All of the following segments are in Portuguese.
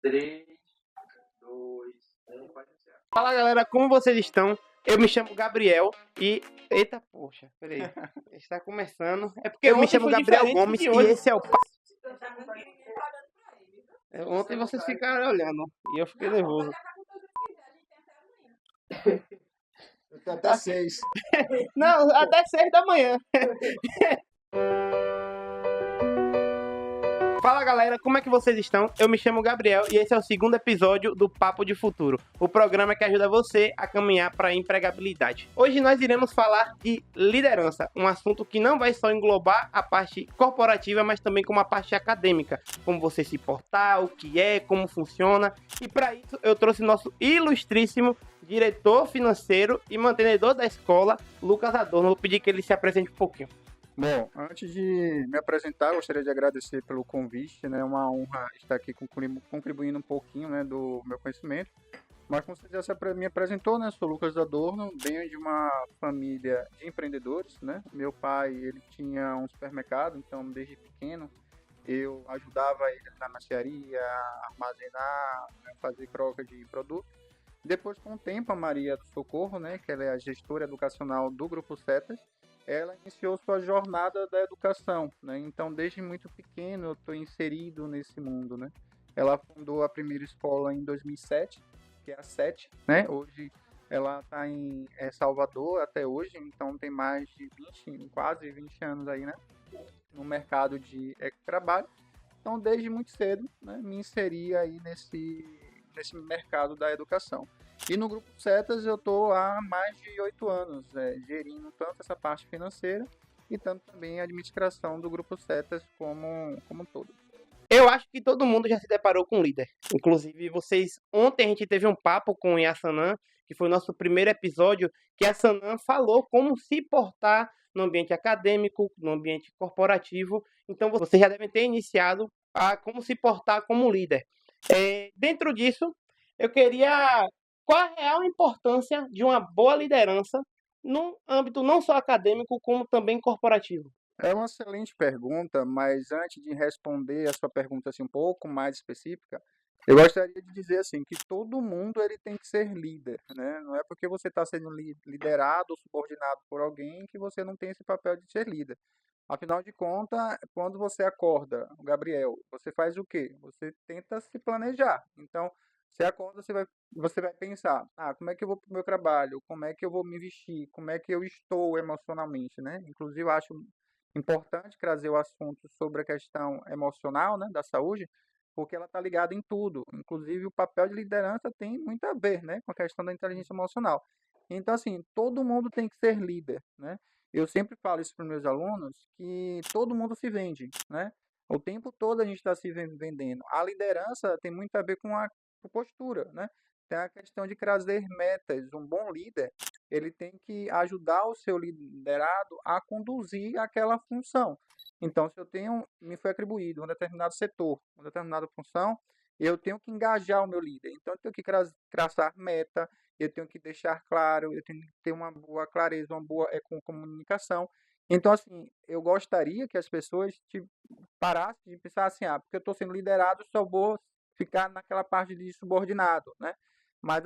3, 2, 1, pode iniciar. Fala galera, como vocês estão? Eu me chamo Gabriel e. Eita, poxa, peraí. Está começando. É porque eu me chamo Gabriel Gomes e esse é o. Ontem vocês ficaram olhando e eu fiquei nervoso. Até 6. Não, até 6 da manhã. Fala galera, como é que vocês estão? Eu me chamo Gabriel e esse é o segundo episódio do Papo de Futuro, o programa que ajuda você a caminhar para a empregabilidade. Hoje nós iremos falar de liderança, um assunto que não vai só englobar a parte corporativa, mas também como a parte acadêmica, como você se portar, o que é, como funciona. E para isso eu trouxe nosso ilustríssimo diretor financeiro e mantenedor da escola, Lucas Adorno. Vou pedir que ele se apresente um pouquinho. Bom, antes de me apresentar, gostaria de agradecer pelo convite, né? É uma honra estar aqui contribuindo um pouquinho, né, do meu conhecimento. Mas como você já me apresentou, né? Sou Lucas Adorno, venho de uma família de empreendedores, né? Meu pai, ele tinha um supermercado, então desde pequeno eu ajudava ele na mercearia, armazenar, né, fazer troca de produtos. Depois, com o tempo, a Maria do Socorro, né, que ela é a gestora educacional do Grupo Setas, ela iniciou sua jornada da educação, né? Então, desde muito pequeno, eu estou inserido nesse mundo, né? Ela fundou a primeira escola em 2007, que é a SET, né? Hoje ela está em Salvador até hoje, então tem mais de 20, quase 20 anos aí, né? No mercado de trabalho. Então, desde muito cedo, né, me inseri aí nesse mercado da educação. E no Grupo Setas eu estou há mais de 8 anos, gerindo tanto essa parte financeira e tanto também a administração do Grupo Setas como um todo. Eu acho que todo mundo já se deparou com um líder. Inclusive, ontem a gente teve um papo com o Yassanan, que foi o nosso primeiro episódio, que a Yassanan falou como se portar no ambiente acadêmico, no ambiente corporativo. Então, vocês já devem ter iniciado a como se portar como líder. Dentro disso, eu queria... Qual a real importância de uma boa liderança no âmbito não só acadêmico, como também corporativo? É uma excelente pergunta, mas antes de responder a sua pergunta assim, um pouco mais específica, eu gostaria de dizer assim que todo mundo ele tem que ser líder, né? Não é porque você está sendo liderado ou subordinado por alguém que você não tem esse papel de ser líder. Afinal de contas, quando você acorda, Gabriel, você faz o quê? Você tenta se planejar. Então, você acorda, você vai pensar, como é que eu vou para o meu trabalho? Como é que eu vou me vestir? Como é que eu estou emocionalmente, né? Inclusive, eu acho importante trazer o assunto sobre a questão emocional, né, da saúde, porque ela está ligada em tudo. Inclusive, o papel de liderança tem muito a ver, né, com a questão da inteligência emocional. Então, assim, todo mundo tem que ser líder, né? Eu sempre falo isso para os meus alunos, que todo mundo se vende, né? O tempo todo a gente está se vendendo. A liderança tem muito a ver com postura, né? Tem a questão de trazer metas. Um bom líder, ele tem que ajudar o seu liderado a conduzir aquela função. Então, se me foi atribuído um determinado setor, uma determinada função, eu tenho que engajar o meu líder. Então, eu tenho que traçar meta, eu tenho que deixar claro, eu tenho que ter uma boa clareza, uma boa comunicação. Então, assim, eu gostaria que as pessoas parassem de pensar assim, porque eu estou sendo liderado, só vou ficar naquela parte de subordinado, né? Mas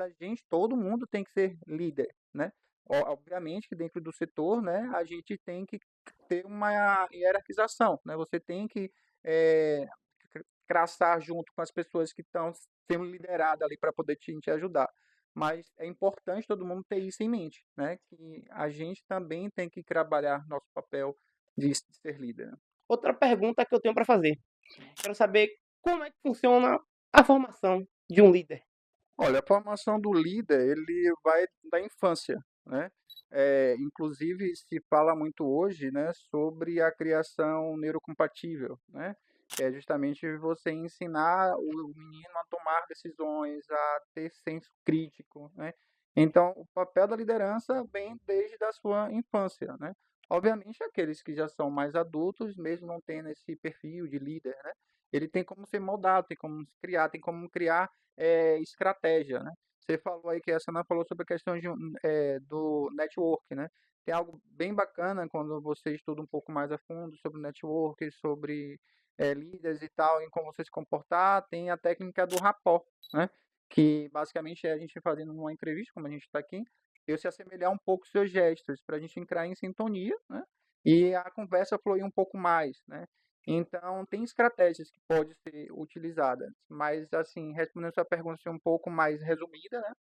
todo mundo tem que ser líder, né? Obviamente que dentro do setor, né, a gente tem que ter uma hierarquização, né? Você tem que traçar junto com as pessoas que estão sendo lideradas ali para poder te ajudar. Mas é importante todo mundo ter isso em mente, né? Que a gente também tem que trabalhar nosso papel de ser líder. Outra pergunta que eu tenho para fazer. Quero saber como é que funciona a formação de um líder. Olha, a formação do líder, ele vai da infância, né? Inclusive, se fala muito hoje, né, sobre a criação neurocompatível, né? Que é justamente você ensinar o menino a tomar decisões, a ter senso crítico, né? Então, o papel da liderança vem desde a sua infância, né? Obviamente, aqueles que já são mais adultos, mesmo não tendo esse perfil de líder, né? Ele tem como ser moldado, tem como criar estratégia, né? Você falou aí que a Sana falou sobre a questão do network, né? Tem algo bem bacana quando você estuda um pouco mais a fundo sobre network, sobre líderes e tal, em como você se comportar, tem a técnica do rapport, né? Que basicamente é a gente fazendo uma entrevista, como a gente está aqui, eu se assemelhar um pouco aos seus gestos, para a gente entrar em sintonia, né? E a conversa fluir um pouco mais, né? Então, tem estratégias que podem ser utilizadas, mas, assim, respondendo a sua pergunta assim, um pouco mais resumida, né?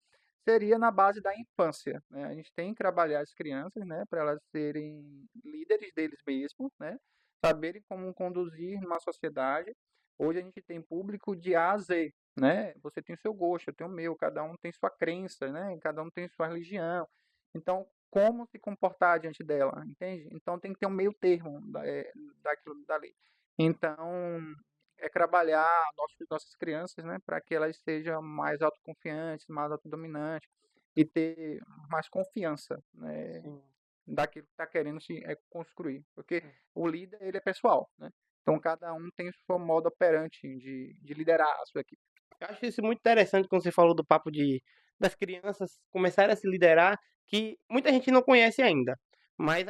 Seria na base da infância, né? A gente tem que trabalhar as crianças, né? Para elas serem líderes deles mesmos, né? Saberem como conduzir uma sociedade. Hoje a gente tem público de A a Z, né? Você tem o seu gosto, eu tenho o meu, cada um tem sua crença, né? Cada um tem sua religião. Então, como se comportar diante dela, entende? Então tem que ter um meio termo daquilo dali. Então, é trabalhar nossas crianças, né, para que elas sejam mais autoconfiantes, mais autodominantes e ter mais confiança, né, Sim. daquilo que está querendo se construir. Porque o líder, ele é pessoal, né? Então, cada um tem o seu modo operante de liderar a sua equipe. Eu acho isso muito interessante quando você falou do papo das crianças começarem a se liderar, que muita gente não conhece ainda. Mas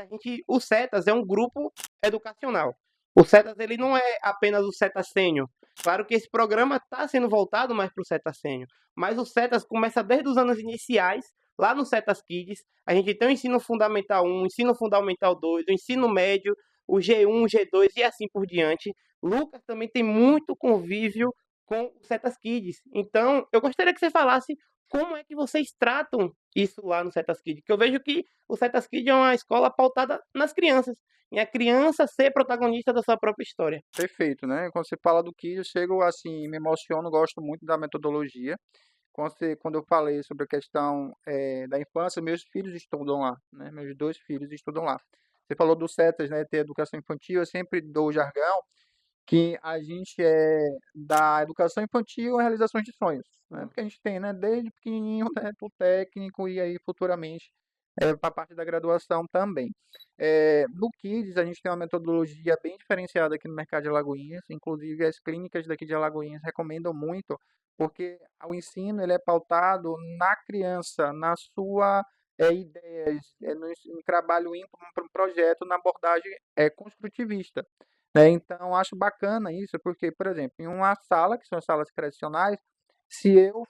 o Cetas é um grupo educacional. O Cetas ele não é apenas o Cetas Sênior. Claro que esse programa está sendo voltado mais para o Cetas Sênior. Mas o Cetas começa desde os anos iniciais, lá no Cetas Kids. A gente tem o ensino fundamental 1, o ensino fundamental 2, o ensino médio, o G1, o G2 e assim por diante. Lucas também tem muito convívio com o Cetas Kids. Então, eu gostaria que você falasse como é que vocês tratam isso lá no Cetas Kids, que eu vejo que o Cetas Kids é uma escola pautada nas crianças, e a criança ser protagonista da sua própria história. Perfeito, né? Quando você fala do que eu chego assim, me emociono, gosto muito da metodologia. Quando eu falei sobre a questão da infância, meus filhos estudam lá, né? Meus 2 filhos estudam lá. Você falou do CETAS, né? Ter educação infantil, eu sempre dou o jargão que a gente é da educação infantil a realizações de sonhos, né? Porque a gente tem, né? Desde pequenininho, né? Do técnico e aí futuramente para a parte da graduação também. No Kids, a gente tem uma metodologia bem diferenciada aqui no mercado de Alagoinhas, inclusive as clínicas daqui de Alagoinhas recomendam muito, porque o ensino ele é pautado na criança, na sua ideias, no trabalho íntimo para um projeto, na abordagem construtivista. Né? Então, acho bacana isso, porque, por exemplo, em uma sala, que são as salas tradicionais, se eu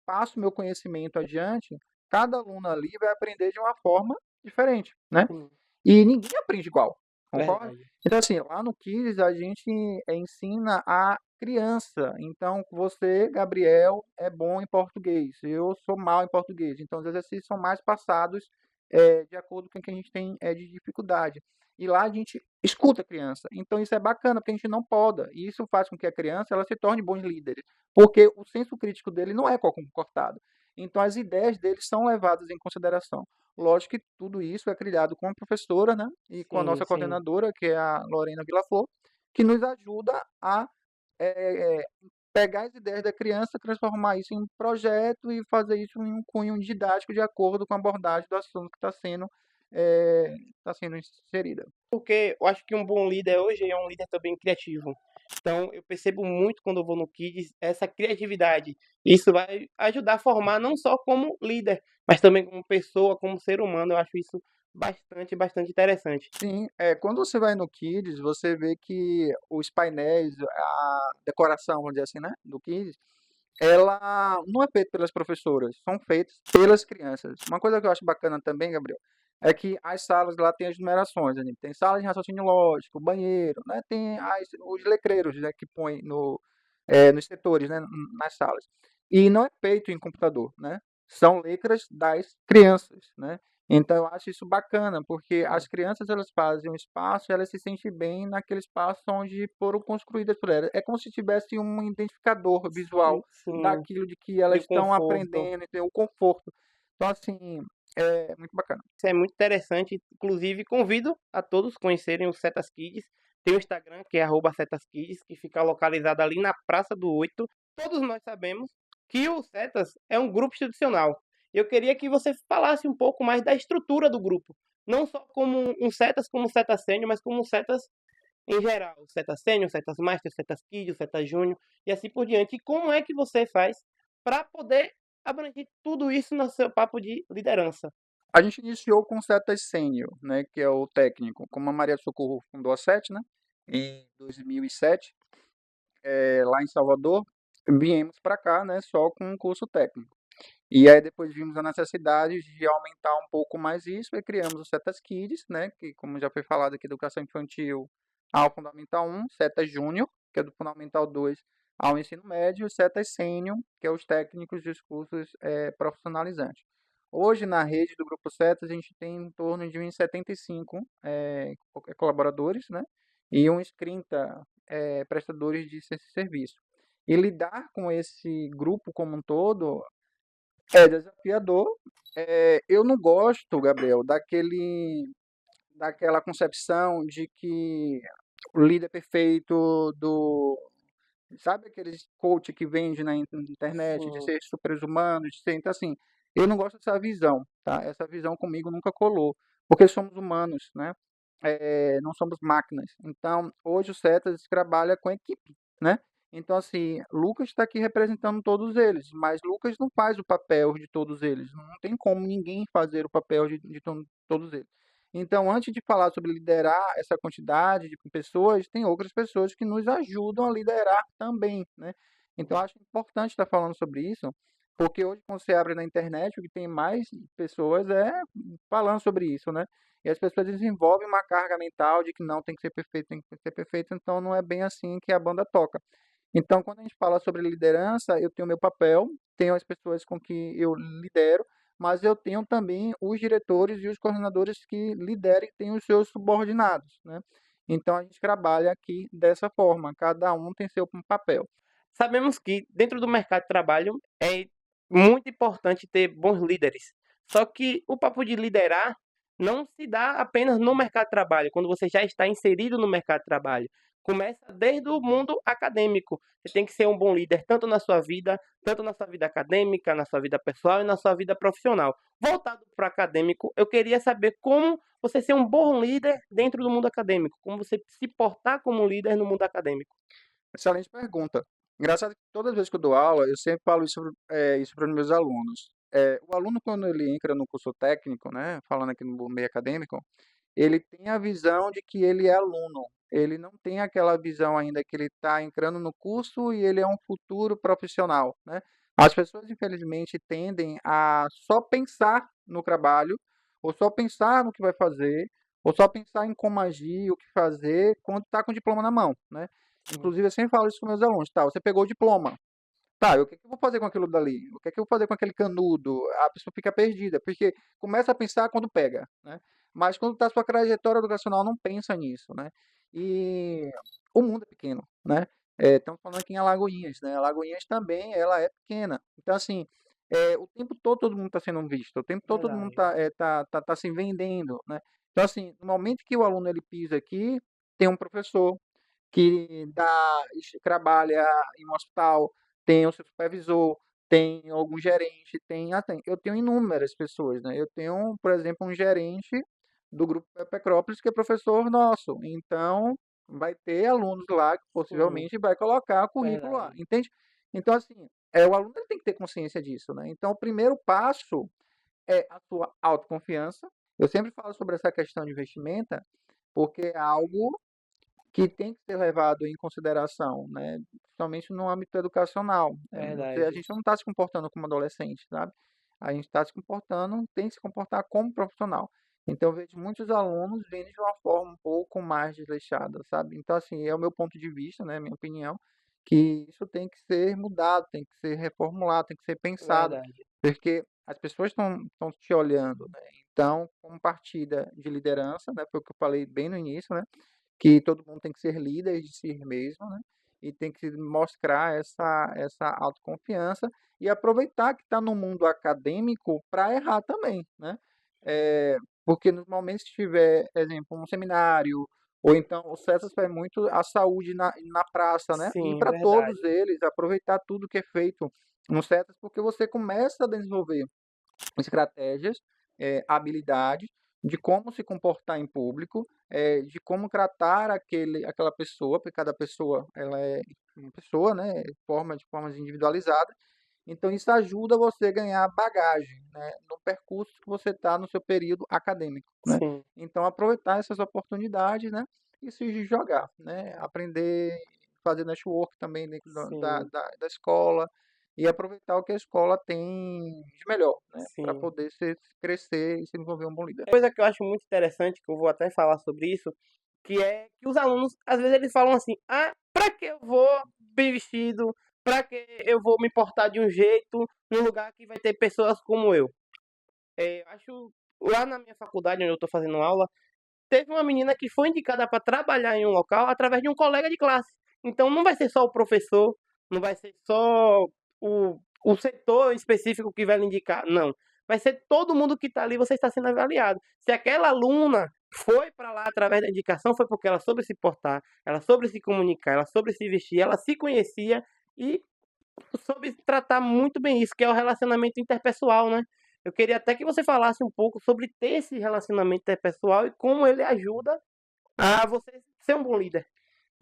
passo meu conhecimento adiante, cada aluno ali vai aprender de uma forma diferente, né? Sim, E ninguém aprende igual, concorda? verdade. Então, assim, lá no Kids a gente ensina a criança. Então, você, Gabriel, é bom em português, eu sou mal em português. Então, os exercícios são mais passados de acordo com o que a gente tem de dificuldade. E lá a gente escuta a criança. Então, isso é bacana, porque a gente não poda. E isso faz com que a criança ela se torne bons líderes, porque o senso crítico dele não é cortado. Então, as ideias dele são levadas em consideração. Lógico que tudo isso é criado com a professora, né? E com a Sim, nossa sim. coordenadora, que é a Lorena Villaflor, que nos ajuda a pegar as ideias da criança, transformar isso em um projeto e fazer isso em um cunho didático de acordo com a abordagem do assunto que está sendo inserida. Porque eu acho que um bom líder hoje é um líder também criativo. Então, eu percebo muito quando eu vou no Kids essa criatividade. Isso vai ajudar a formar não só como líder, mas também como pessoa, como ser humano. Eu acho isso bastante interessante. Sim, quando você vai no Kids, você vê que os painéis, a decoração, vamos dizer assim, né, do Kids, ela não é feita pelas professoras, são feitas pelas crianças. Uma coisa que eu acho bacana também, Gabriel, é que as salas lá têm as numerações, né? Tem sala de raciocínio lógico, banheiro, né? Tem os letreiros, né, que põe nos setores, né, nas salas. E não é feito em computador, né? São letras das crianças, né? Então eu acho isso bacana, porque as crianças elas fazem um espaço e elas se sentem bem naquele espaço onde foram construídas por elas. É como se tivesse um identificador visual Sim, daquilo de que elas de estão conforto. aprendendo, o conforto. Então, assim, é muito bacana. Isso é muito interessante. Inclusive, convido a todos a conhecerem o Cetas Kids. Tem o Instagram, que é @CetasKids, que fica localizado ali na Praça do 8. Todos nós sabemos que o Cetas é um grupo institucional. Eu queria que você falasse um pouco mais da estrutura do grupo. Não só como um Cetas, como Cetas Sênior, mas como Cetas em geral. O Cetas Sênior, o Cetas Master, o Cetas Kids, o Cetas Júnior e assim por diante. E como é que você faz para poder abranger tudo isso no seu papo de liderança? A gente iniciou com o Cetas Sênior, né, que é o técnico. Como a Maria do Socorro fundou a SET, né, em 2007, lá em Salvador, viemos para cá, né, só com um curso técnico. E aí depois vimos a necessidade de aumentar um pouco mais isso e criamos o Cetas Kids, né, que como já foi falado aqui, educação infantil ao Fundamental 1, Cetas Júnior, que é do Fundamental 2 ao ensino médio, e Cetas Sênior, que é os técnicos e os cursos profissionalizantes. Hoje, na rede do Grupo Cetas, a gente tem em torno de uns 75 colaboradores, né, e uns 30 prestadores de serviço. E lidar com esse grupo como um todo é desafiador. Eu não gosto, Gabriel, daquela concepção de que o líder perfeito sabe aqueles coach que vende na internet de Sim, ser super-humano, de ser, então assim, eu não gosto dessa visão, tá? Essa visão comigo nunca colou, porque somos humanos, né? Não somos máquinas. Então, hoje o Cetas trabalha com equipe, né? Então, assim, Lucas está aqui representando todos eles, mas Lucas não faz o papel de todos eles. Não tem como ninguém fazer o papel de todos eles. Então, antes de falar sobre liderar essa quantidade de pessoas, tem outras pessoas que nos ajudam a liderar também, né? Então, acho importante estar falando sobre isso, porque hoje, quando você abre na internet, o que tem mais pessoas falando sobre isso, né? E as pessoas desenvolvem uma carga mental de que não tem que ser perfeito, tem que ser perfeito, então não é bem assim que a banda toca. Então, quando a gente fala sobre liderança, eu tenho meu papel, tenho as pessoas com que eu lidero, mas eu tenho também os diretores e os coordenadores que lideram e têm os seus subordinados, né? Então, a gente trabalha aqui dessa forma, cada um tem seu papel. sabemos que dentro do mercado de trabalho é muito importante ter bons líderes. Só que o papo de liderar não se dá apenas no mercado de trabalho, quando você já está inserido no mercado de trabalho. Começa desde o mundo acadêmico. Você tem que ser um bom líder tanto na sua vida, tanto na sua vida acadêmica, na sua vida pessoal e na sua vida profissional. Voltado para o acadêmico, eu queria saber como você ser um bom líder dentro do mundo acadêmico, como você se portar como um líder no mundo acadêmico. Excelente pergunta. Engraçado que todas as vezes que eu dou aula, eu sempre falo isso para os meus alunos. O aluno, quando ele entra no curso técnico, né, falando aqui no meio acadêmico, ele tem a visão de que ele é aluno. Ele não tem aquela visão ainda que ele está entrando no curso e ele é um futuro profissional, né? As pessoas, infelizmente, tendem a só pensar no trabalho, ou só pensar no que vai fazer, ou só pensar em como agir, o que fazer, quando está com o diploma na mão, né? Sim, Inclusive, eu sempre falo isso com meus alunos, tá? Você pegou o diploma. Tá, o que que eu vou fazer com aquilo dali? O que é que eu vou fazer com aquele canudo? A pessoa fica perdida, porque começa a pensar quando pega, né? Mas quando está sua trajetória educacional, não pensa nisso, né? E o mundo é pequeno, né? Estamos falando aqui em Alagoinhas, né? Alagoinhas também, ela é pequena. Então, assim, o tempo todo mundo está sendo visto, o tempo todo mundo verdade. tá se vendendo, né? Então, assim, no momento que o aluno ele pisa aqui, tem um professor que trabalha em um hospital, tem o seu supervisor, tem algum gerente, eu tenho inúmeras pessoas, né? Eu tenho, por exemplo, um gerente do grupo Pepecrópolis que é professor nosso. Então, vai ter alunos lá que Sim, possivelmente vai colocar currículo lá, verdade. entende? Então, assim, o aluno ele tem que ter consciência disso, né? Então, o primeiro passo é a sua autoconfiança. Eu sempre falo sobre essa questão de vestimenta, porque é algo que tem que ser levado em consideração, né? Principalmente no âmbito educacional. A Verdade. gente não está se comportando como adolescente, sabe? A gente está se comportando, tem que se comportar como profissional. Então, eu vejo muitos alunos vindo de uma forma um pouco mais desleixada, sabe? Então, assim, é o meu ponto de vista, né? Minha opinião, que isso tem que ser mudado, tem que ser reformulado, tem que ser pensado, Verdade. porque as pessoas estão te olhando, né? Então, como partida de liderança, né? Foi o que eu falei bem no início, né? Que todo mundo tem que ser líder de si mesmo, né? E tem que mostrar essa autoconfiança e aproveitar que está no mundo acadêmico para errar também, né? Porque nos momentos que tiver, exemplo, um seminário, ou então o César faz muito a saúde na praça, né? E Sim, para todos verdade. eles, aproveitar tudo que é feito no César, porque você começa a desenvolver estratégias, habilidades de como se comportar em público, de como tratar aquela pessoa, porque cada pessoa ela é uma pessoa, né, de formas individualizadas. Então isso ajuda você a ganhar bagagem, né, no percurso que você está no seu período acadêmico, né. Sim, Então aproveitar essas oportunidades, né, e se jogar, né? Aprender, fazer network também dentro da, Sim, da, da escola e aproveitar o que a escola tem de melhor, né? Para sim. poder crescer e se desenvolver um bom líder. Coisa que eu acho muito interessante, que eu vou até falar sobre isso, que é que os alunos, às vezes, eles falam assim: ah, pra que eu vou bem vestido? Pra que eu vou me portar de um jeito num lugar que vai ter pessoas como eu? Eu acho, lá na minha faculdade, onde eu tô fazendo aula, teve uma menina que foi indicada para trabalhar em um local através de um colega de classe. Então não vai ser só o professor, não vai ser só o setor específico que vai lhe indicar, não. Vai ser todo mundo que está ali, você está sendo avaliado. Se aquela aluna foi para lá através da indicação, foi porque ela soube se portar, ela soube se comunicar, ela soube se vestir, ela se conhecia e soube tratar muito bem isso, que é o relacionamento interpessoal, né? Eu queria até que você falasse um pouco sobre ter esse relacionamento interpessoal e como ele ajuda a você ser um bom líder.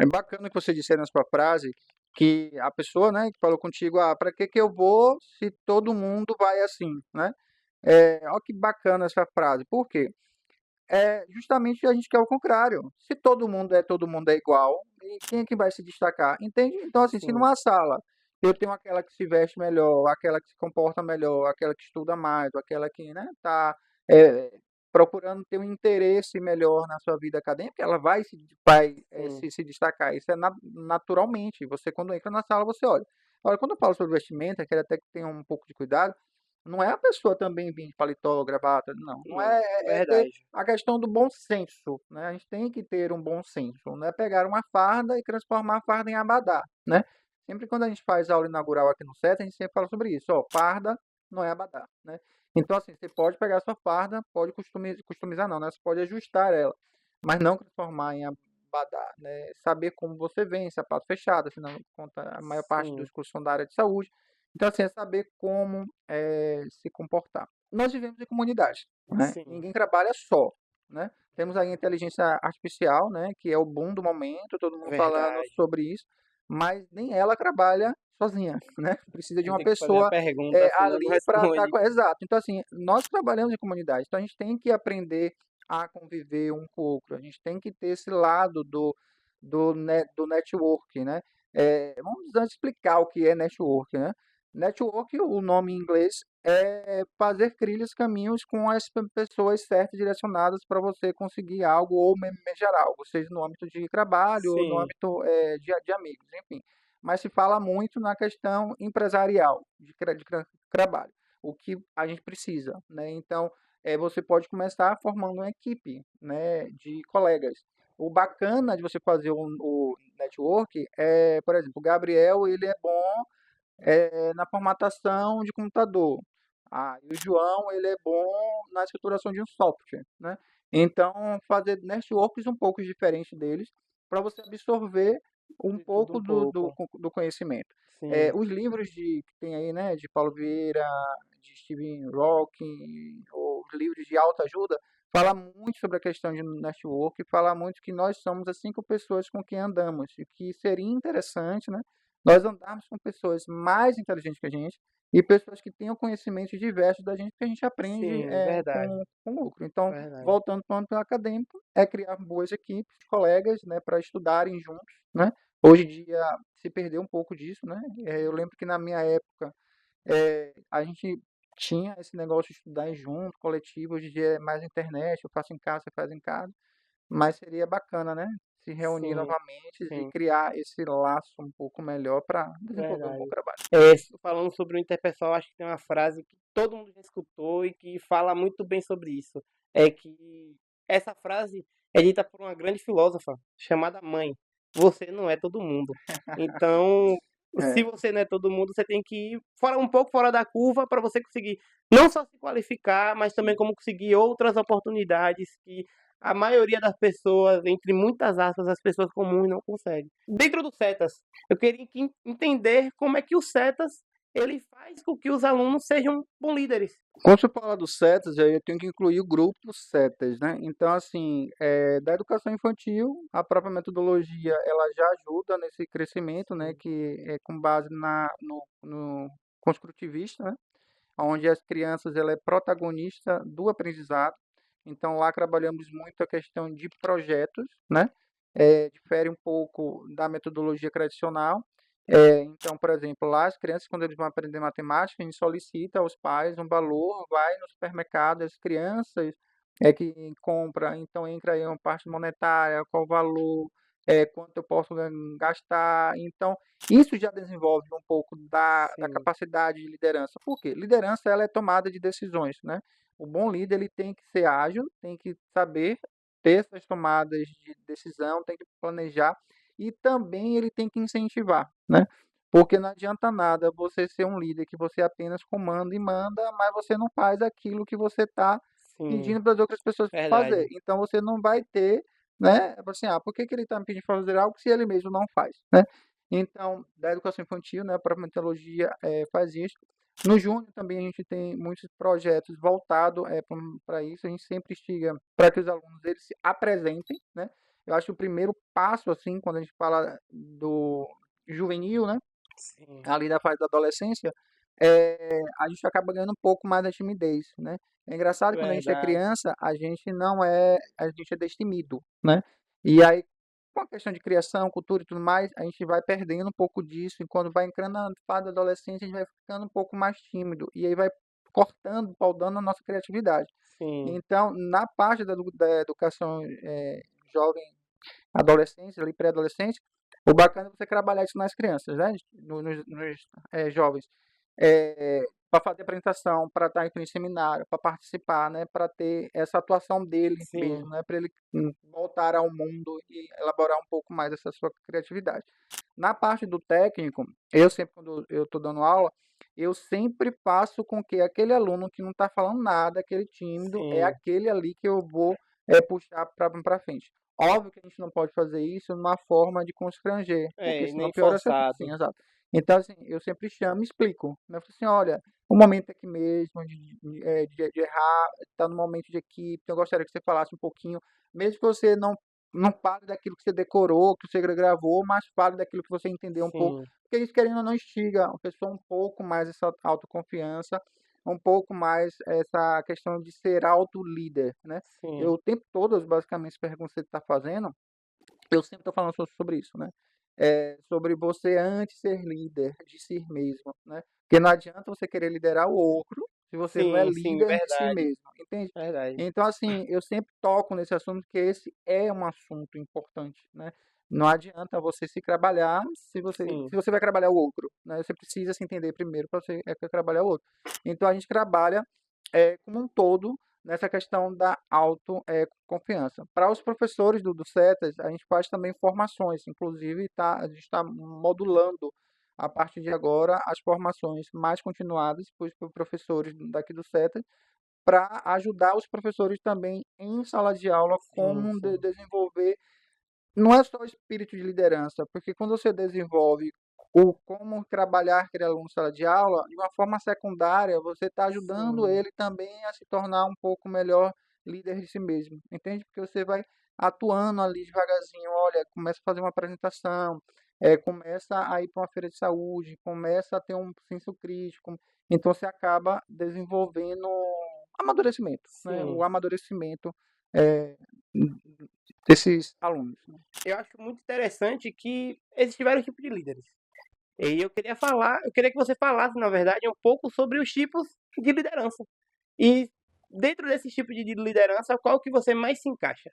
É bacana que você disse aí na sua frase que a pessoa, né, que falou contigo, para que eu vou se todo mundo vai assim, né? Olha que bacana essa frase. Por quê? Justamente a gente quer o contrário. Se todo mundo é igual, e quem é que vai se destacar? Entende? Então, assim, se Sim, numa sala eu tenho aquela que se veste melhor, aquela que se comporta melhor, aquela que estuda mais, ou aquela que, né, tá é, procurando ter um interesse melhor na sua vida acadêmica, ela sim, se destacar. Isso é naturalmente. Você, quando entra na sala, você olha. Agora, quando eu falo sobre vestimenta, quero até que tenha um pouco de cuidado. Não é a pessoa também vir de paletó, gravata, não. Não não, é ter verdade. a questão do bom senso, né? A gente tem que ter um bom senso, não é pegar uma farda e transformar a farda em abadá, né? Sempre quando a gente faz aula inaugural aqui no SET, a gente sempre fala sobre isso, ó, farda não é abadá, né? Então, assim, você pode pegar a sua farda, pode customizar não, né? Você pode ajustar ela, mas não transformar em abadá, né? Saber como você vem, sapato fechado, afinal de contas, a maior parte dos Sim, cursos são da área de saúde. Então, assim, é saber como se comportar. Nós vivemos em comunidade, né? sim, Ninguém trabalha só, né? Temos aí a inteligência artificial, né? Que é o boom do momento, todo mundo falando verdade. sobre isso, mas nem ela trabalha sozinha, né? Precisa A de gente uma tem que fazer a pessoa pergunta, senão não ali para estar responde. com. Exato. Então, assim, nós trabalhamos em comunidade, então a gente tem que aprender a conviver um com o outro, a gente tem que ter esse lado do network, né? Vamos antes explicar o que é network, né? Network, o nome em inglês, é fazer trilhas, caminhos com as pessoas certas direcionadas para você conseguir algo ou memejar algo, seja no âmbito de trabalho ou no Sim, âmbito de amigos, enfim. Mas se fala muito na questão empresarial de trabalho, o que a gente precisa, né? Então, você pode começar formando uma equipe, né, de colegas. O bacana de você fazer o network é, por exemplo, o Gabriel, ele é bom na formatação de computador. E o João, ele é bom na escrituração de um software, né? Então, fazer networks um pouco diferentes deles para você absorver um de tudo pouco um pouco. do conhecimento. Sim, Os livros que tem aí, né, de Paulo Vieira, de Stephen Hawking, ou os livros de autoajuda, fala muito sobre a questão de network, fala muito que nós somos as 5 pessoas com quem andamos, e que seria interessante, né, nós andarmos com pessoas mais inteligentes que a gente e pessoas que tenham conhecimentos diversos da gente, que a gente aprende sim, verdade, com o outro. Então, verdade. voltando para o âmbito acadêmico, é criar boas equipes, colegas, né, para estudarem juntos, né? Hoje em dia se perdeu um pouco disso, né? Eu lembro que na minha época a gente tinha esse negócio de estudar junto, coletivo, hoje em dia é mais internet, eu faço em casa, você faz em casa, mas seria bacana, né? Se reunir Sim, novamente e sim, criar esse laço um pouco melhor para desenvolver um bom verdade. trabalho. Falando sobre o interpessoal, acho que tem uma frase que todo mundo já escutou e que fala muito bem sobre isso. É que essa frase é dita por uma grande filósofa chamada Mãe. Você não é todo mundo. Então, se É, você não é todo mundo, você tem que ir um pouco fora da curva para você conseguir não só se qualificar, mas também como conseguir outras oportunidades que a maioria das pessoas, entre muitas aspas, as pessoas comuns não conseguem. Dentro do Setas, eu queria entender como é que o Setas ele faz com que os alunos sejam bons líderes. quando você fala dos CETAS, aí eu tenho que incluir o grupo dos CETAS, né? Então, assim, da educação infantil, a própria metodologia, ela já ajuda nesse crescimento, né? Sim, Que é com base no construtivista, né? Onde as crianças, ela é protagonista do aprendizado. Então, lá trabalhamos muito a questão de projetos, né? difere um pouco da metodologia tradicional. Então, por exemplo, lá as crianças, quando eles vão aprender matemática, a gente solicita aos pais um valor, vai no supermercado, as crianças que compra, então entra aí uma parte monetária, qual o valor, quanto eu posso gastar. Então, isso já desenvolve um pouco da Sim, capacidade de liderança. Por quê? Liderança ela é tomada de decisões, né? O bom líder ele tem que ser ágil, tem que saber ter essas tomadas de decisão, tem que planejar e também ele tem que incentivar, né? Porque não adianta nada você ser um líder que você apenas comanda e manda, mas você não faz aquilo que você está sim, pedindo para as outras pessoas fazer. verdade. Então você não vai ter, né? Assim, por que que ele está me pedindo para fazer algo se ele mesmo não faz, né? Então, da educação infantil, né, a própria metodologia faz isso. No Júnior também a gente tem muitos projetos voltados para isso. A gente sempre instiga para que os alunos eles se apresentem, né? Eu acho que o primeiro passo, assim, quando a gente fala do juvenil, né? Sim, Ali da fase da adolescência, a gente acaba ganhando um pouco mais da timidez, né? É engraçado que quando a gente é verdade. criança, a gente é destemido, né? E aí, com a questão de criação, cultura e tudo mais, a gente vai perdendo um pouco disso, e quando vai entrando na fase da adolescência, a gente vai ficando um pouco mais tímido, e aí vai cortando, paudando a nossa criatividade. Sim, Então, na parte da educação jovem, adolescência, ali pré-adolescente, o bacana é você trabalhar isso nas crianças, né? Nos jovens. Para fazer apresentação, para estar em seminário, para participar, né? Para ter essa atuação dele sim, mesmo, né? Para ele voltar ao mundo e elaborar um pouco mais essa sua criatividade. Na parte do técnico, eu sempre, quando eu estou dando aula, eu sempre faço com que aquele aluno que não está falando nada, aquele tímido, é sim. aquele ali que eu vou puxar para frente. Óbvio que a gente não pode fazer isso numa forma de constranger, porque É, senão nem piora a situação. Sim, forçado. exato. Então, assim, eu sempre chamo e explico. Né? Eu falo assim, olha, o momento é aqui mesmo de errar, está no momento de equipe, então eu gostaria que você falasse um pouquinho, mesmo que você não fale daquilo que você decorou, que você gravou, mas fale daquilo que você entendeu um pouco, Sim, porque isso, querendo ou não, instiga a pessoa um pouco mais essa autoconfiança, um pouco mais essa questão de ser auto-líder, né? Eu, sim, o tempo todo, basicamente, as perguntas que você está fazendo, eu sempre estou falando sobre isso, né? Sobre você antes ser líder de si mesmo, né? Porque não adianta você querer liderar o outro se você não é sim, líder de si verdade, mesmo, entende? verdade. Então, assim, eu sempre toco nesse assunto porque esse é um assunto importante, né? Não adianta você se trabalhar Sim, se você vai trabalhar o outro, né? Você precisa se entender primeiro para você trabalhar o outro. Então, a gente trabalha como um todo nessa questão da autoconfiança. Para os professores do CETAS, a gente faz também formações, inclusive a gente está modulando a partir de agora as formações mais continuadas para os professores daqui do CETAS, para ajudar os professores também em sala de aula sim, como sim, desenvolver não é só o espírito de liderança, porque quando você desenvolve o como trabalhar aquele aluno em sala de aula, de uma forma secundária, você está ajudando sim, ele também a se tornar um pouco melhor líder de si mesmo, entende? Porque você vai atuando ali devagarzinho, olha, começa a fazer uma apresentação, começa a ir para uma feira de saúde, começa a ter um senso crítico, então você acaba desenvolvendo amadurecimento, né? O sim. amadurecimento eh, desses alunos, né? Eu acho muito interessante que existem vários tipos de líderes. E eu queria que você falasse, na verdade, um pouco sobre os tipos de liderança. E dentro desses tipos de liderança, qual que você mais se encaixa?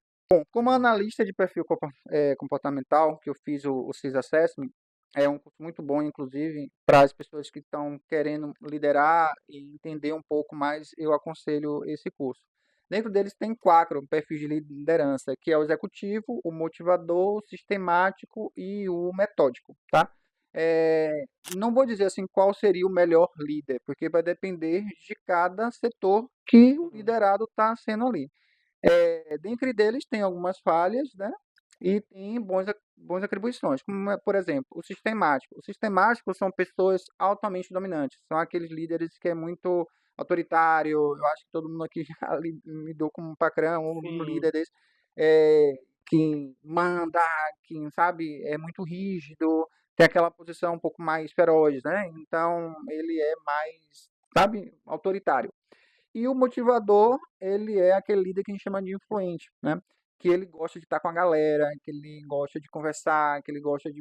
Como analista de perfil comportamental, que eu fiz o CIS Assessment, é um curso muito bom, inclusive, para as pessoas que estão querendo liderar e entender um pouco mais, eu aconselho esse curso. Dentro deles tem 4 perfis de liderança, que é o executivo, o motivador, o sistemático e o metódico, tá? Eh, não vou dizer assim qual seria o melhor líder, porque vai depender de cada setor que o Sim, liderado está sendo ali. Dentre deles tem algumas falhas, né? E tem bons atribuições, como por exemplo, o sistemático. Os sistemáticos são pessoas altamente dominantes, são aqueles líderes que é muito autoritário. Eu acho que todo mundo aqui já lidou com um patrão ou um sim, líder desse, é, que manda, que sabe, é muito rígido, tem aquela posição um pouco mais feroz, né? Então ele é mais, sabe, autoritário. E o motivador, ele é aquele líder que a gente chama de influente, né? que ele gosta de estar com a galera, que ele gosta de conversar, que ele gosta de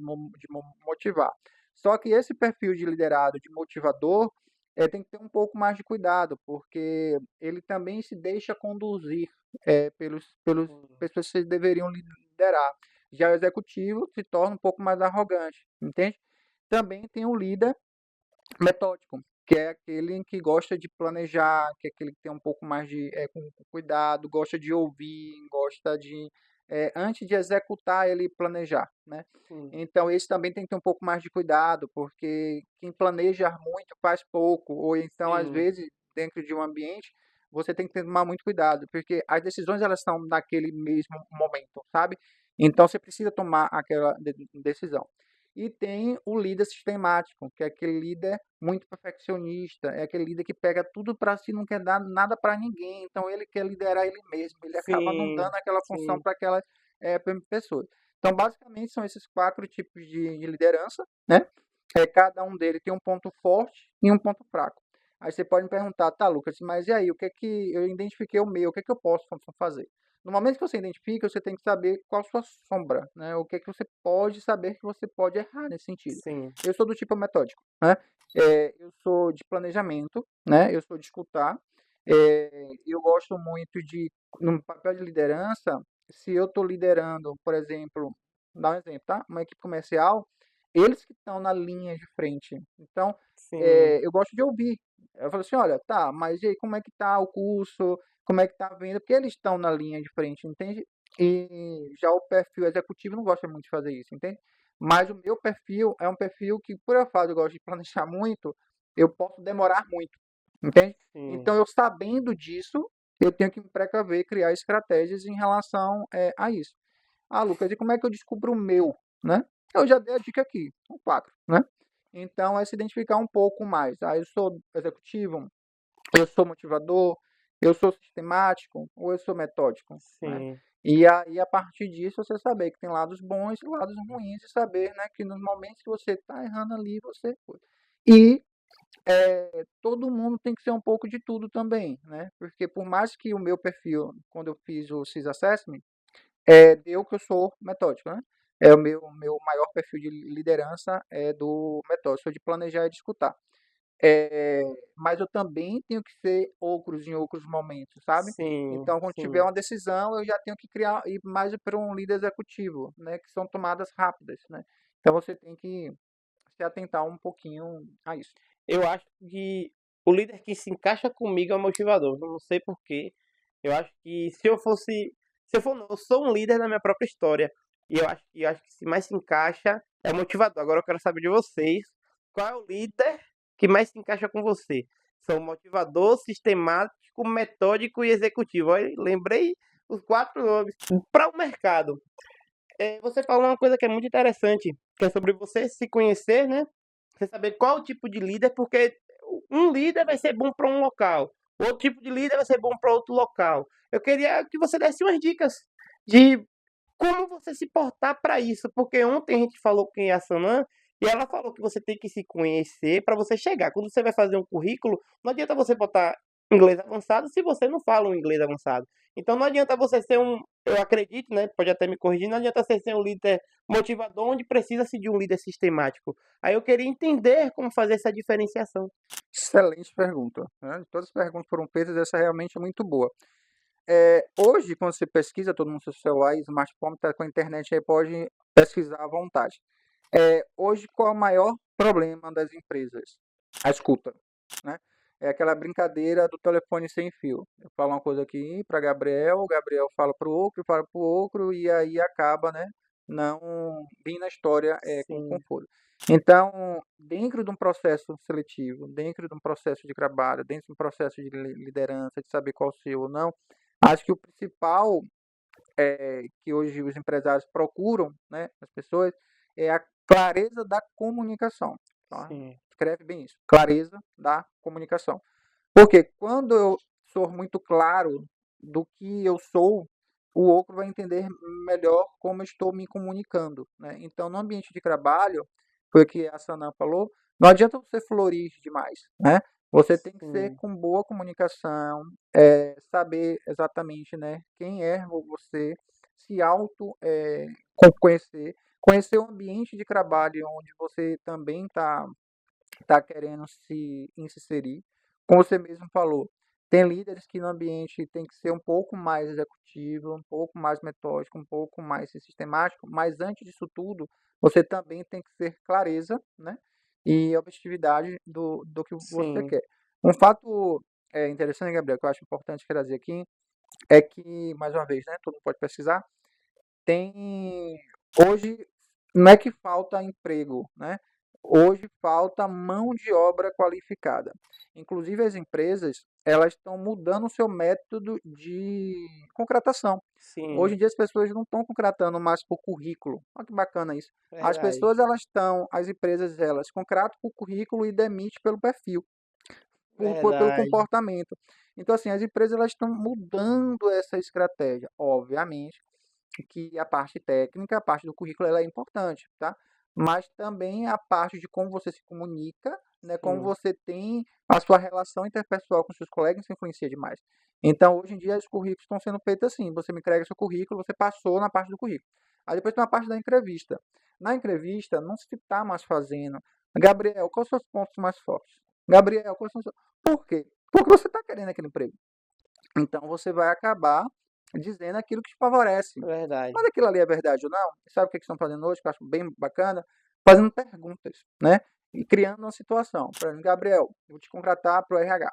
motivar. Só que esse perfil de liderado, de motivador, tem que ter um pouco mais de cuidado, porque ele também se deixa conduzir pelos pessoas que deveriam liderar. Já o executivo se torna um pouco mais arrogante, entende? Também tem o líder metódico, que é aquele que gosta de planejar, que é aquele que tem um pouco mais de com cuidado, gosta de ouvir, gosta de, antes de executar, ele planejar, né? Sim. Então, esse também tem que ter um pouco mais de cuidado, porque quem planeja muito faz pouco, ou então, às Sim. vezes, dentro de um ambiente, você tem que tomar muito cuidado, porque as decisões elas estão naquele mesmo momento, sabe? Então, você precisa tomar aquela decisão. E tem o líder sistemático, que é aquele líder muito perfeccionista, é aquele líder que pega tudo para si, não quer dar nada para ninguém, então ele quer liderar ele mesmo, ele acaba não Sim, dando aquela função sim. para aquela pessoa. Então, basicamente, são esses 4 tipos de liderança, né? Cada um deles tem um ponto forte e um ponto fraco. Aí você pode me perguntar, tá, Lucas, mas e aí, o que é que eu identifiquei o meu, o que é que eu posso fazer? No momento que você identifica, você tem que saber qual a sua sombra, né? O que é que você pode saber que você pode errar nesse sentido. Sim. Eu sou do tipo metódico, né? Eu sou de planejamento, né? Eu sou de escutar. Eu gosto muito de, no papel de liderança, se eu estou liderando, por exemplo, dá um exemplo, tá? Uma equipe comercial, eles que estão na linha de frente. Então, Sim. eu gosto de ouvir. Eu falo assim, olha, tá, mas e aí, como é que tá o curso? Como é que tá a venda? Porque eles estão na linha de frente, entende? E já o perfil executivo não gosta muito de fazer isso, entende? Mas o meu perfil é um perfil que, por eu fazer, eu gosto de planejar muito, eu posso demorar muito, entende? Sim. Então, eu sabendo disso, eu tenho que me precaver, criar estratégias em relação a isso. Ah, Lucas, e como é que eu descubro o meu, né? Eu já dei a dica aqui, são 4, né? Então, é se identificar um pouco mais. Ah, eu sou executivo, eu sou motivador, eu sou sistemático ou eu sou metódico, né? Sim. E aí, a partir disso, você saber que tem lados bons e lados ruins, e saber, né, que nos momentos que você está errando ali, você foi. E todo mundo tem que ser um pouco de tudo também, né? Porque por mais que o meu perfil, quando eu fiz o CIS Assessment, deu que eu sou metódico, né? O meu maior perfil de liderança é do metódico, sou de planejar e de escutar. Eh, mas eu também tenho que ser outros em outros momentos, sabe? Sim. Então, quando tiver Sim. uma decisão, eu já tenho que criar ir mais para um líder executivo, né? Que são tomadas rápidas, né? Então, você tem que se atentar um pouquinho a isso. Eu acho que o líder que se encaixa comigo é o motivador. Não sei por quê. Eu acho que se eu fosse. Se eu for, não, eu sou um líder na minha própria história. E eu acho que se mais se encaixa é o motivador. Agora eu quero saber de vocês. Qual é o líder que mais se encaixa com você? São motivador, sistemático, metódico e executivo. Olha, lembrei os 4 nomes. Para o mercado. Você falou uma coisa que é muito interessante, que é sobre você se conhecer, né? Você saber qual o tipo de líder, porque um líder vai ser bom para um local, outro tipo de líder vai ser bom para outro local. Eu queria que você desse umas dicas de como você se portar para isso, porque ontem a gente falou com a Sanã e ela falou que você tem que se conhecer para você chegar. Quando você vai fazer um currículo, não adianta você botar inglês avançado se você não fala um inglês avançado. Então não adianta você ser eu acredito, né? Pode até me corrigir, não adianta você ser um líder motivador onde precisa-se de um líder sistemático. Aí eu queria entender como fazer essa diferenciação. Excelente pergunta, né? Todas as perguntas foram feitas, essa realmente é muito boa. Hoje, quando você pesquisa, todo mundo no seu celular e smartphone, está com a internet aí, pode pesquisar à vontade. Hoje, qual é o maior problema das empresas? A escuta, né? É aquela brincadeira do telefone sem fio. Eu falo uma coisa aqui para Gabriel, o Gabriel fala para o outro, fala para o outro, e aí acaba, né, não vindo a história com Sim, conforto. Então, dentro de um processo seletivo, dentro de um processo de trabalho, dentro de um processo de liderança, de saber qual o seu ou não, acho que o principal que hoje os empresários procuram, né, as pessoas, é a clareza da comunicação. Tá? sim, Escreve bem isso, clareza da comunicação. Porque quando eu sou muito claro do que eu sou, o outro vai entender melhor como eu estou me comunicando. Né? Então, no ambiente de trabalho, foi o que a Sanã falou, não adianta você florir demais. Né? Você tem que ser sim, com boa comunicação, saber exatamente, né, quem é você, se conhecer, conhecer o ambiente de trabalho onde você também está querendo se inserir. Como você mesmo falou, tem líderes que no ambiente tem que ser um pouco mais executivo, um pouco mais metódico, um pouco mais sistemático, mas antes disso tudo, você também tem que ter clareza, né? E objetividade do que você Sim, quer. Um fato interessante, Gabriel, que eu acho importante trazer aqui, é que, mais uma vez, né, todo mundo pode pesquisar, tem hoje não é que falta emprego, né? Hoje falta mão de obra qualificada. Inclusive as empresas, elas estão mudando o seu método de contratação. sim, Hoje em dia as pessoas não estão contratando mais por currículo. Olha que bacana isso. verdade. As empresas, elas contratam por currículo e demitem pelo perfil, pelo Verdade. comportamento. Então, assim, as empresas elas estão mudando essa estratégia. Obviamente que a parte técnica, a parte do currículo, ela é importante, tá? Mas também a parte de como você se comunica, né? Como Sim, você tem a sua relação interpessoal com seus colegas, isso influencia demais. Então, hoje em dia, os currículos estão sendo feitos assim. Você me entrega seu currículo, você passou na parte do currículo. Aí depois tem a parte da entrevista. Na entrevista, não se está mais fazendo. Gabriel, quais são os seus pontos mais fortes? Gabriel, quais são os seus... Por quê? Porque você está querendo aquele emprego. Então você vai acabar dizendo aquilo que te favorece. verdade. Mas aquilo ali é verdade ou não? Sabe o que estão fazendo hoje, que eu acho bem bacana? Fazendo perguntas, né? E criando uma situação. Por exemplo, Gabriel, vou te contratar para o RH.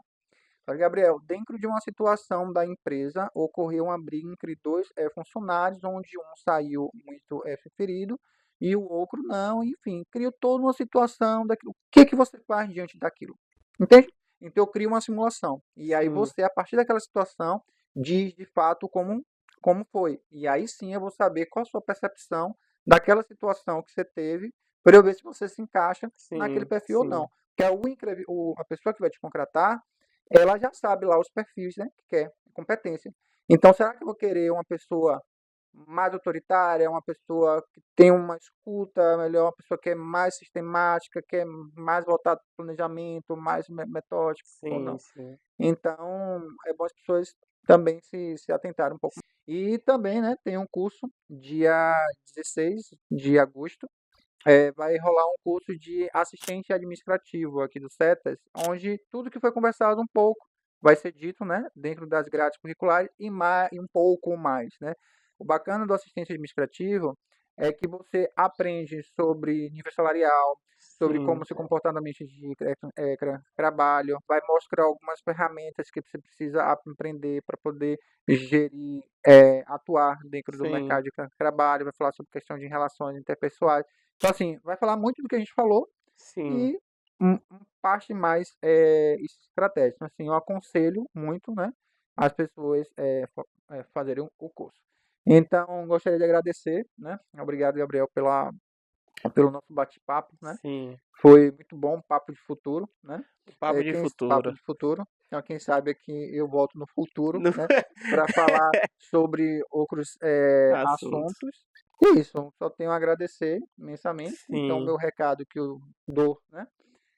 Falei, Gabriel, dentro de uma situação da empresa, ocorreu uma briga entre dois funcionários, onde um saiu muito ferido e o outro não, enfim, criou toda uma situação daquilo. O que você faz diante daquilo? Entende? Então eu crio uma simulação. E aí Sim, você, a partir daquela situação, diz de fato como foi. E aí sim eu vou saber qual a sua percepção daquela situação que você teve, para eu ver se você se encaixa naquele sim, perfil ou sim. não. Porque a pessoa que vai te contratar, ela já sabe lá os perfis, né, que quer, competência. Então, será que eu vou querer uma pessoa mais autoritária, uma pessoa que tem uma escuta melhor, uma pessoa que é mais sistemática, que é mais voltada para o planejamento, mais metódico ou Sim, não? sim. Então, é bom as pessoas também se atentarem um pouco. E também, né, tem um curso dia 16 de agosto, vai rolar um curso de assistente administrativo aqui do CETES, onde tudo que foi conversado um pouco vai ser dito, né, dentro das grades curriculares e um pouco mais, né. O bacana do assistente administrativo é que você aprende sobre nível salarial, sobre Sim, como se comportar no ambiente de trabalho, vai mostrar algumas ferramentas que você precisa aprender para poder gerir, atuar dentro do sim, mercado de trabalho, vai falar sobre questão de relações interpessoais. Então, assim, vai falar muito do que a gente falou sim. e parte mais estratégica. Assim, eu aconselho muito, né, as pessoas fazerem o curso. Então, gostaria de agradecer, né? Obrigado, Gabriel, pelo nosso bate-papo, né? Sim. Foi muito bom, papo de futuro, né? O papo de Papo futuro. de futuro. Então, quem sabe aqui eu volto no futuro, No né? Para falar sobre outros assunto. assuntos. E é isso, só tenho a agradecer imensamente. Então, Sim. meu recado que eu dou, né?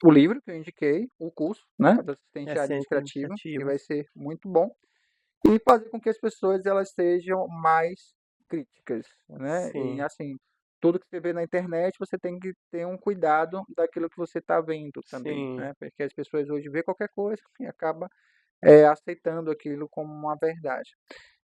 O livro que eu indiquei, o curso, né? Do assistente Assistente administrativo, que administrativo. vai ser muito bom. E fazer com que as pessoas elas sejam mais críticas, né? E Sim, assim, tudo que você vê na internet, você tem que ter um cuidado daquilo que você está vendo também, sim. né? Porque as pessoas hoje vê qualquer coisa e acaba aceitando aquilo como uma verdade.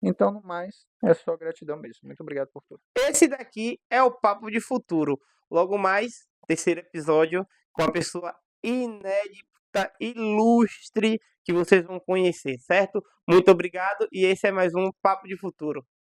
Então, no mais, é só gratidão mesmo. Muito obrigado por tudo. Esse daqui é o papo de futuro. Logo mais, terceiro episódio com a pessoa inédita, ilustre que vocês vão conhecer, certo? Muito obrigado e esse é mais um papo de futuro.